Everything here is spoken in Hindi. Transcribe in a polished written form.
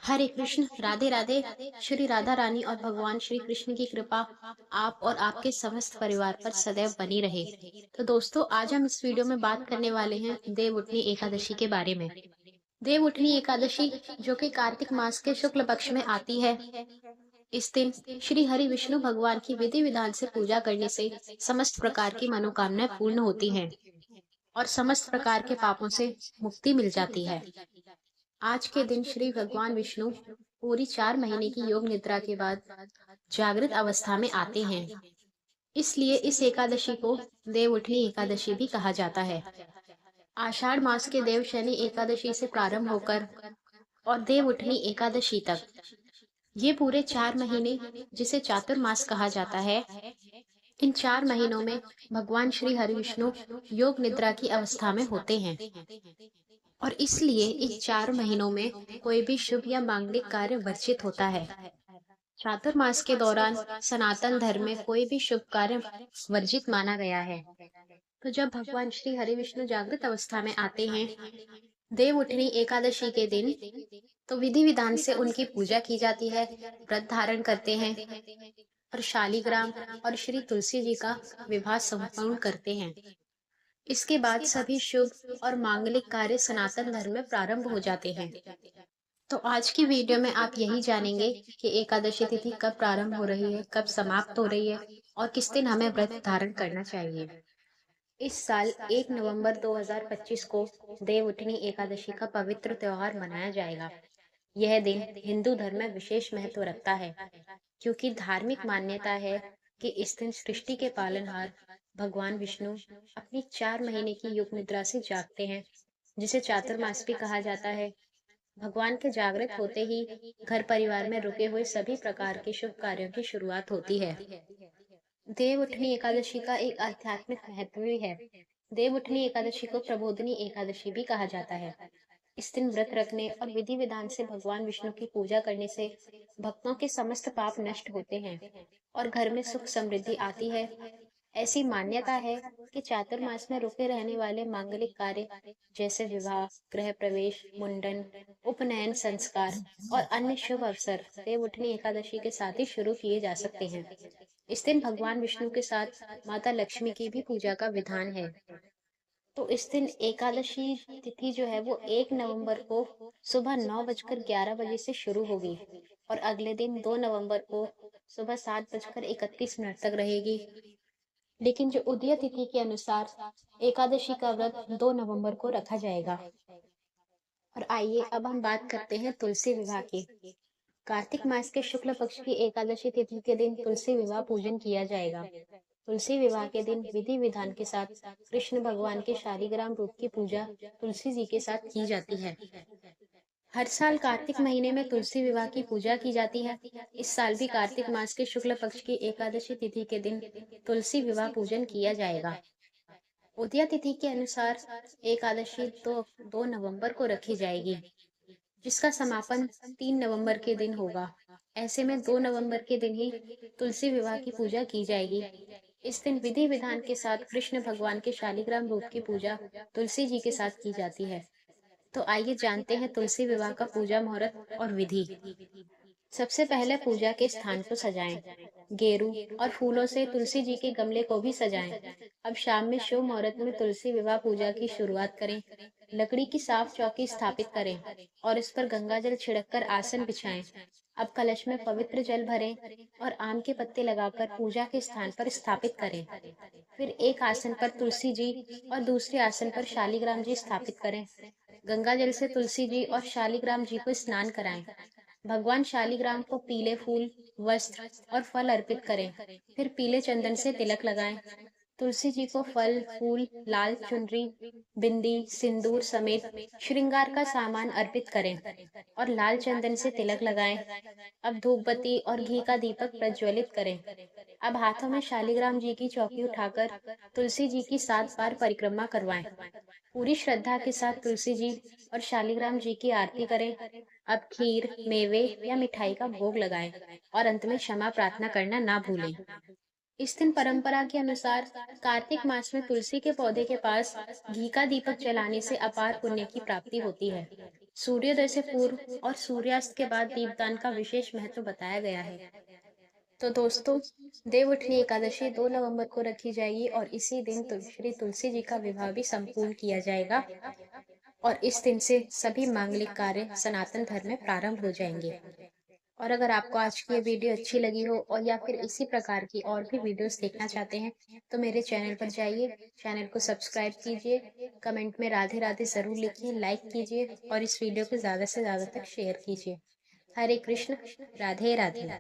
हरे कृष्ण, राधे राधे। श्री राधा रानी और भगवान श्री कृष्ण की कृपा आप और आपके समस्त परिवार पर सदैव बनी रहे। तो दोस्तों, आज हम इस वीडियो में बात करने वाले हैं देव उठनी एकादशी के बारे में। देव उठनी एकादशी, जो कि कार्तिक मास के शुक्ल पक्ष में आती है, इस दिन श्री हरि विष्णु भगवान की विधि विधान से पूजा करने से समस्त प्रकार की मनोकामनाएं पूर्ण होती हैं और समस्त प्रकार के पापों से मुक्ति मिल जाती है। आज के दिन श्री भगवान विष्णु पूरी 4 महीने की योग निद्रा के बाद जागृत अवस्था में आते हैं। इसलिए इस एकादशी को देव उठनी एकादशी भी कहा जाता है। आषाढ़ मास के देव शनि एकादशी से प्रारंभ होकर और देव उठनी एकादशी तक ये पूरे 4 महीने, जिसे चातुर्मास कहा जाता है, इन 4 महीनों में भगवान श्री हरि विष्णु योग निद्रा की अवस्था में होते हैं और इसलिए इन 4 महीनों में कोई भी शुभ या मांगलिक कार्य वर्जित होता है। चातुर्मास के दौरान सनातन धर्म में कोई भी शुभ कार्य वर्जित माना गया है। तो जब भगवान श्री हरि विष्णु जागृत अवस्था में आते हैं देव उठनी एकादशी के दिन, तो विधि विधान से उनकी पूजा की जाती है, व्रत धारण करते हैं और शालिग्राम और श्री तुलसी जी का विवाह संपन्न करते हैं। इसके बाद सभी शुभ और मांगलिक कार्य सनातन धर्म में प्रारंभ हो जाते हैं। तो आज की वीडियो में आप यही जानेंगे कि एकादशी तिथि कब प्रारंभ हो रही है, कब समाप्त हो रही है और किस दिन हमें व्रत धारण करना चाहिए। इस साल 1 नवंबर 2025 को देव उठनी एकादशी का पवित्र त्योहार मनाया जाएगा। यह दिन हिंदू धर्म में विशेष महत्व रखता है, क्योंकि धार्मिक मान्यता है कि इस दिन सृष्टि के पालनहार भगवान विष्णु अपनी 4 महीने की योग निद्रा से जागते हैं, जिसे चातुर्मास भी कहा जाता है। भगवान के जागृत होते ही घर परिवार में रुके हुए सभी प्रकार के शुभ कार्यों की शुरुआत होती है। देव उठनी एकादशी का एक आध्यात्मिक महत्व भी है। देव उठनी एकादशी को प्रबोधनी एकादशी भी कहा जाता है। इस दिन व्रत रखने और विधि विधान से भगवान विष्णु की पूजा करने से भक्तों के समस्त पाप नष्ट होते हैं और घर में सुख समृद्धि आती है। ऐसी मान्यता है कि चातुर्मास में रुके रहने वाले मांगलिक कार्य, जैसे विवाह, गृह प्रवेश, मुंडन, उपनयन संस्कार और अन्य शुभ अवसर देव उठनी एकादशी के साथ ही शुरू किए जा सकते हैं। इस दिन भगवान विष्णु के साथ माता लक्ष्मी की भी पूजा का विधान है। तो इस दिन एकादशी तिथि जो है वो 1 नवंबर को सुबह 9:11 से शुरू होगी और अगले दिन 2 नवंबर को सुबह 7:31 तक रहेगी। लेकिन जो उदय तिथि के अनुसार एकादशी का व्रत 2 नवंबर को रखा जाएगा। और आइए अब हम बात करते हैं तुलसी विवाह की। कार्तिक मास के शुक्ल पक्ष की एकादशी तिथि के दिन तुलसी विवाह पूजन किया जाएगा। तुलसी विवाह के दिन विधि विधान के साथ कृष्ण भगवान के शालिग्राम रूप की पूजा तुलसी जी के साथ की जाती है। हर साल कार्तिक महीने में तुलसी विवाह की पूजा की जाती है। इस साल भी कार्तिक मास के शुक्ल पक्ष की एकादशी तिथि के दिन तुलसी विवाह पूजन किया जाएगा। उदया तिथि के अनुसार एकादशी 2 नवंबर को रखी जाएगी, जिसका समापन 3 नवंबर के दिन होगा। ऐसे में 2 नवंबर के दिन ही तुलसी विवाह की पूजा की जाएगी। इस दिन विधि विधान के साथ कृष्ण भगवान के शालिग्राम रूप की पूजा तुलसी जी के साथ की जाती है। तो आइए जानते हैं तुलसी विवाह का पूजा मुहूर्त और विधि। सबसे पहले पूजा के स्थान को सजाएं। गेरू और फूलों से तुलसी जी के गमले को भी सजाएं। अब शाम में शुभ मुहूर्त में तुलसी विवाह पूजा की शुरुआत करें। लकड़ी की साफ चौकी स्थापित करें और इस पर गंगा जल छिड़ककर आसन बिछाएं। अब कलश में पवित्र जल भरें और आम के पत्ते लगाकर पूजा के स्थान पर स्थापित करें। फिर एक आसन पर तुलसी जी और दूसरे आसन पर शालिग्राम जी स्थापित करें। गंगा जल से तुलसी जी और शालिग्राम जी को स्नान कराएं। भगवान शालिग्राम को पीले फूल, वस्त्र और फल अर्पित करें। फिर पीले चंदन से तिलक लगाएं। तुलसी जी को फल, फूल, लाल चुनरी, बिंदी, सिंदूर समेत श्रृंगार का सामान अर्पित करें और लाल चंदन से तिलक लगाएं। अब धूप बत्ती और घी का दीपक प्रज्वलित करें। अब हाथों में शालिग्राम जी की चौकी उठाकर तुलसी जी की 7 बार परिक्रमा करवाएं। पूरी श्रद्धा के साथ तुलसी जी और शालिग्राम जी की आरती करें। अब खीर, मेवे या मिठाई का भोग लगाएं और अंत में क्षमा प्रार्थना करना ना भूलें। इस दिन परंपरा के अनुसार कार्तिक मास में तुलसी के पौधे के पास घी का दीपक जलाने से अपार पुण्य की प्राप्ति होती है। सूर्योदय से पूर्व और सूर्यास्त के बाद दीपदान का विशेष महत्व बताया गया है। तो दोस्तों, देवउठनी एकादशी 2 नवंबर को रखी जाएगी और इसी दिन श्री तुलसी जी का विवाह भी संपूर्ण किया जाएगा और इस दिन से सभी मांगलिक कार्य सनातन धर्म में प्रारंभ हो जाएंगे। और अगर आपको आज की ये वीडियो अच्छी लगी हो और या फिर इसी प्रकार की और भी वीडियोस देखना चाहते हैं तो मेरे चैनल पर जाइए, चैनल को सब्सक्राइब कीजिए, कमेंट में राधे राधे ज़रूर लिखिए, लाइक कीजिए और इस वीडियो को ज़्यादा से ज़्यादा तक शेयर कीजिए। हरे कृष्ण, राधे राधे।